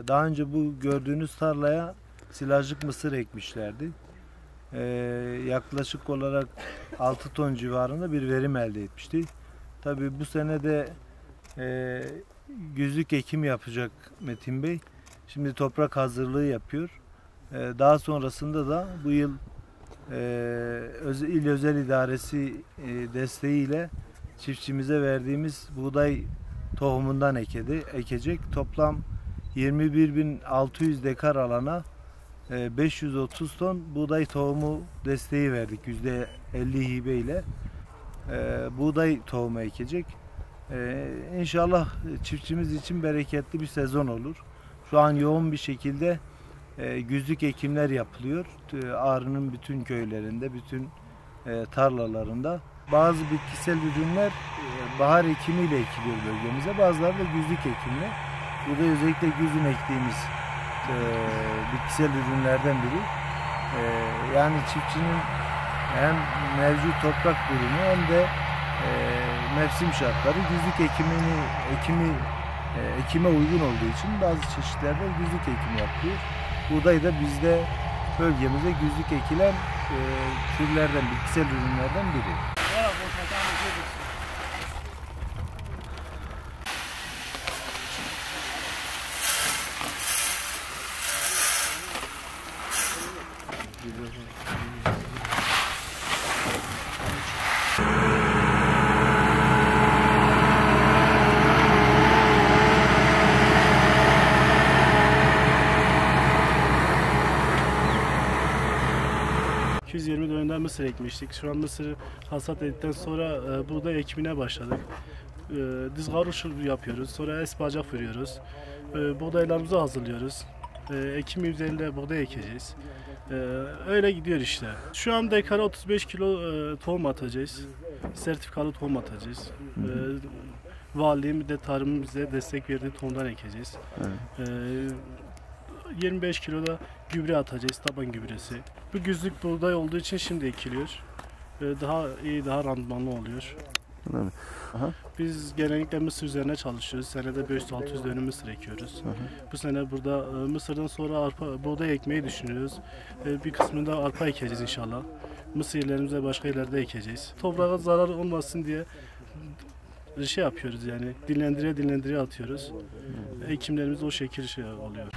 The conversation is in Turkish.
Daha önce bu gördüğünüz tarlaya silajlık mısır ekmişlerdi. Yaklaşık olarak 6 ton civarında bir verim elde etmişti. Tabii bu sene de güzlük ekim yapacak Metin Bey. Şimdi toprak hazırlığı yapıyor. Daha sonrasında da bu yıl İl Özel İdaresi desteğiyle çiftçimize verdiğimiz buğday tohumundan ekecek. Toplam 21.600 dekar alana 530 ton buğday tohumu desteği verdik. %50 hibe ile buğday tohumu ekecek. İnşallah çiftçimiz için bereketli bir sezon olur. Şu an yoğun bir şekilde güzlük ekimler yapılıyor. Ağrı'nın bütün köylerinde, bütün tarlalarında. Bazı bitkisel ürünler bahar ekimiyle ekiliyor bölgemize. Bazıları da güzlük ekimle. Bu da özellikle güzün ektiğimiz bitkisel ürünlerden biri. Yani çiftçinin hem mevcut toprak durumu hem de mevsim şartları güzlük ekime uygun olduğu için bazı çeşitlerde güzlük ekimi yapıyor. Buğday da bizde bölgemize güzlük ekilen türlerden, bitkisel ürünlerden biri. dönümden mısır ekmiştik. Şu an mısır hasat ettikten sonra buğday ekimine başladık. Dizgaruş yapıyoruz. Sonra esbacak vuruyoruz. Buğdaylarımızı hazırlıyoruz. Ekim üzerinde buğday ekeceğiz. Öyle gidiyor işte. Şu an dekara 35 kilo tohum atacağız. Sertifikalı tohum atacağız. Valiliğim de tarımın bize destek verdiği tohumdan ekeceğiz. Evet. 25 kilo da gübre atacağız, taban gübresi. Bu güzlük buğday olduğu için şimdi ekiliyor. Daha iyi, daha randımanlı oluyor. Aha. Biz genellikle mısır üzerine çalışıyoruz. Senede 500-600 dönüm mısır ekiyoruz. Aha. Bu sene burada mısırdan sonra buğday ekmeyi düşünüyoruz. Bir kısmında arpa ekeceğiz inşallah. Mısır yerlerimize başka yerlerde ekeceğiz. Toprağa zarar olmasın diye yapıyoruz yani. Dinlendire atıyoruz. Ekimlerimiz o şekilde oluyor.